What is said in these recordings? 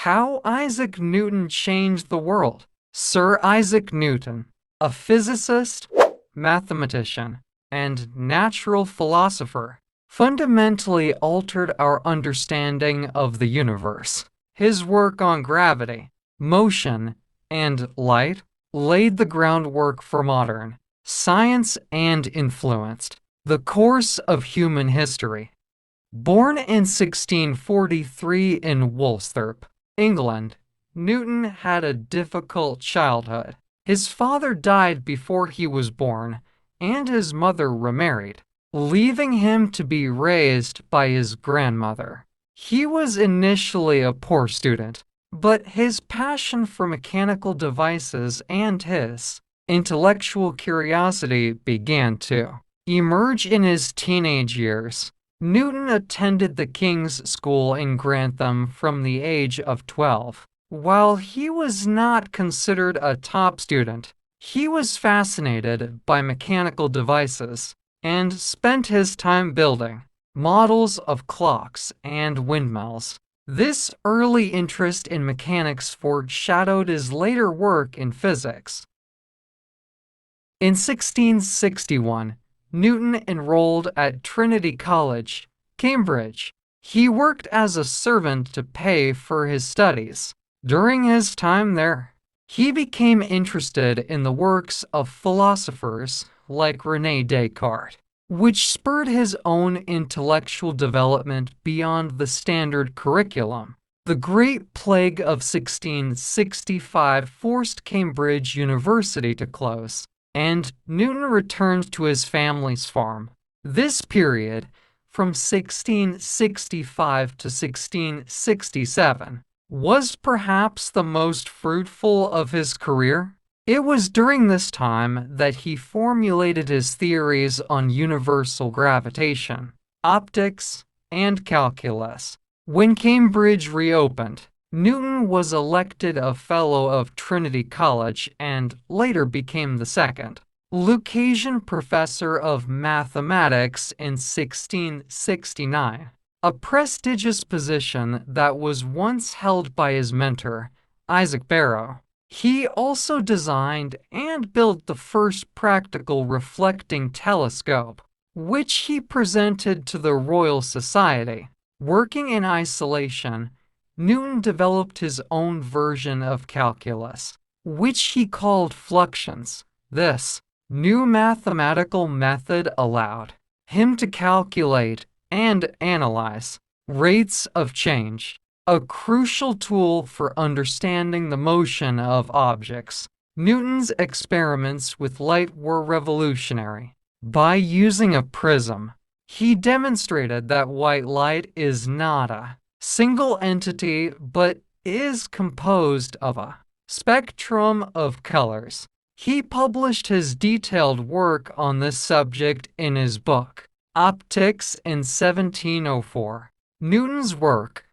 How Isaac Newton Changed the World. Sir Isaac Newton, a physicist, mathematician, and natural philosopher, fundamentally altered our understanding of the universe. His work on gravity, motion, and light laid the groundwork for modern science and influenced the course of human history. Born in 1643 in Woolsthorpe, England, Newton had a difficult childhood. His father died before he was born, and his mother remarried, leaving him to be raised by his grandmother. He was initially a poor student, but his passion for mechanical devices and his intellectual curiosity began to emerge in his teenage years. Newton attended the King's School in Grantham from the age of 12. While he was not considered a top student, he was fascinated by mechanical devices and spent his time building models of clocks and windmills. This early interest in mechanics foreshadowed his later work in physics. In 1661, Newton enrolled at Trinity College, Cambridge. He worked as a servant to pay for his studies. During his time there, he became interested in the works of philosophers like René Descartes, which spurred his own intellectual development beyond the standard curriculum. The Great Plague of 1665 forced Cambridge University to close, and Newton returned to his family's farm. This period, from 1665 to 1667, was perhaps the most fruitful of his career. It was during this time that he formulated his theories on universal gravitation, optics, and calculus. When Cambridge reopened, Newton was elected a Fellow of Trinity College and later became the second Lucasian Professor of Mathematics in 1669, a prestigious position that was once held by his mentor, Isaac Barrow. He also designed and built the first practical reflecting telescope, which he presented to the Royal Society. Working in isolation, Newton developed his own version of calculus, which he called fluxions. This new mathematical method allowed him to calculate and analyze rates of change, a crucial tool for understanding the motion of objects. Newton's experiments with light were revolutionary. By using a prism, he demonstrated that white light is not a single entity but is composed of a spectrum of colors. He published his detailed work on this subject in his book, Optics, in 1704. Newton's work,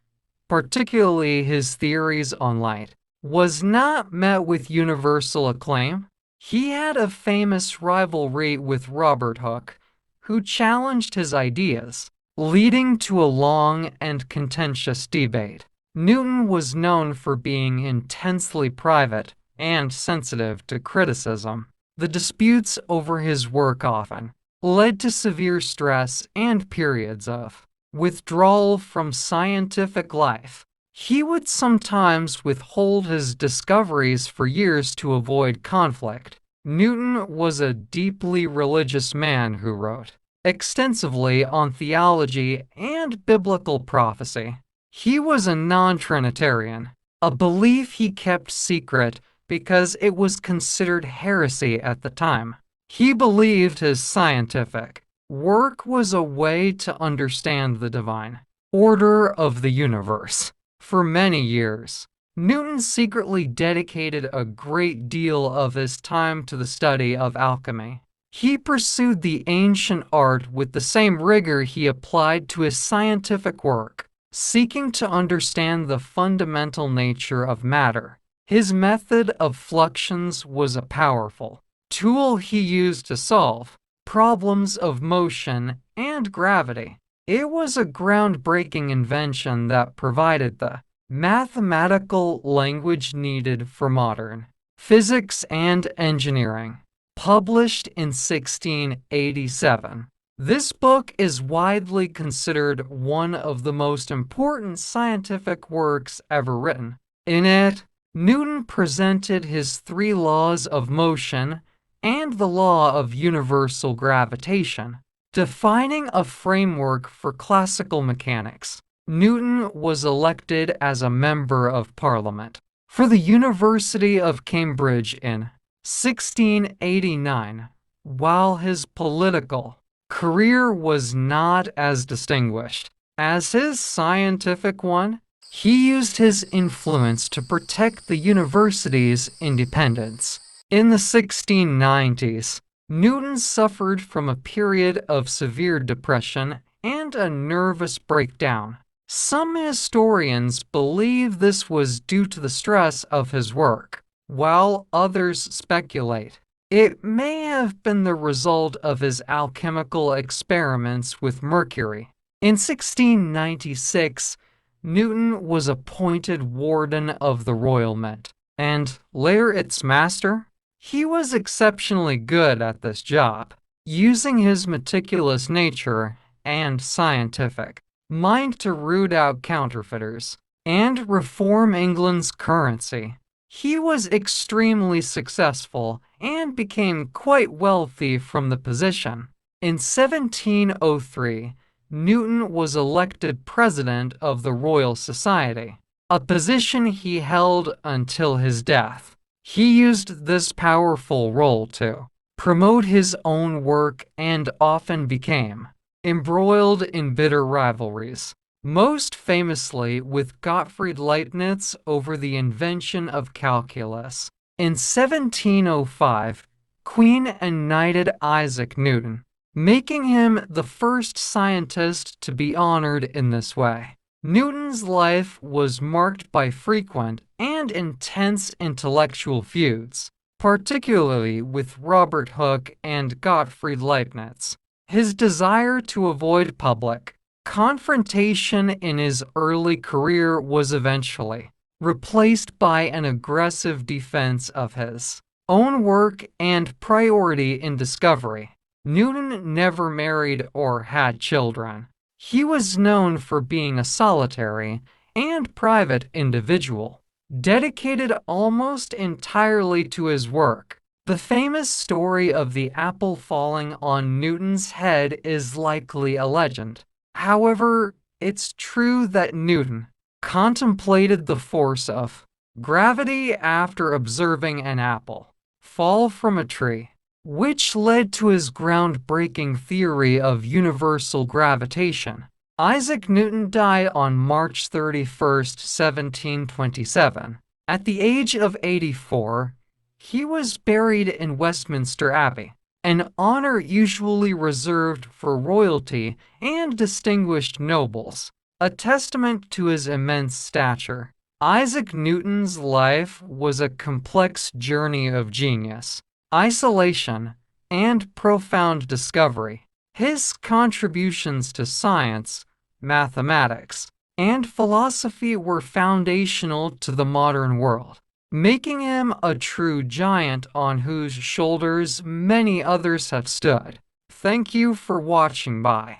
particularly his theories on light, was not met with universal acclaim. He had a famous rivalry with Robert Hooke, who challenged his ideas, leading to a long and contentious debate. Newton was known for being intensely private and sensitive to criticism. The disputes over his work often led to severe stress and periods of withdrawal from scientific life. He would sometimes withhold his discoveries for years to avoid conflict. Newton was a deeply religious man who wrote extensively on theology and biblical prophecy. He was a non-Trinitarian, a belief he kept secret because it was considered heresy at the time. He believed his scientific work was a way to understand the divine order of the universe. For many years, Newton secretly dedicated a great deal of his time to the study of alchemy. He pursued the ancient art with the same rigor he applied to his scientific work, seeking to understand the fundamental nature of matter. His method of fluxions was a powerful tool he used to solve problems of motion and gravity. It was a groundbreaking invention that provided the Mathematical Language Needed for Modern Physics and Engineering, published in 1687. This book is widely considered one of the most important scientific works ever written. In it, Newton presented his three laws of motion and the law of universal gravitation, defining a framework for classical mechanics. Newton was elected as a member of Parliament for the University of Cambridge in 1689, while his political career was not as distinguished as his scientific one. He used his influence to protect the university's independence. In the 1690s, Newton suffered from a period of severe depression and a nervous breakdown. Some historians believe this was due to the stress of his work, while others speculate it may have been the result of his alchemical experiments with mercury. In 1696, Newton was appointed warden of the Royal Mint, and later its master. He was exceptionally good at this job, using his meticulous nature and scientific mind to root out counterfeiters and reform England's currency. He was extremely successful and became quite wealthy from the position. In 1703, Newton was elected president of the Royal Society, a position he held until his death. He used this powerful role to promote his own work and often became embroiled in bitter rivalries, most famously with Gottfried Leibniz over the invention of calculus. In 1705, Queen knighted Isaac Newton, making him the first scientist to be honored in this way. Newton's life was marked by frequent and intense intellectual feuds, particularly with Robert Hooke and Gottfried Leibniz. His desire to avoid public confrontation in his early career was eventually replaced by an aggressive defense of his own work and priority in discovery. Newton never married or had children. He was known for being a solitary and private individual, dedicated almost entirely to his work. The famous story of the apple falling on Newton's head is likely a legend. However, it's true that Newton contemplated the force of gravity after observing an apple fall from a tree, which led to his groundbreaking theory of universal gravitation. Isaac Newton died on March 31, 1727. At the age of 84, he was buried in Westminster Abbey, an honor usually reserved for royalty and distinguished nobles, a testament to his immense stature. Isaac Newton's life was a complex journey of genius, isolation, and profound discovery. His contributions to science, mathematics, and philosophy were foundational to the modern world, making him a true giant on whose shoulders many others have stood. Thank you for watching. Bye.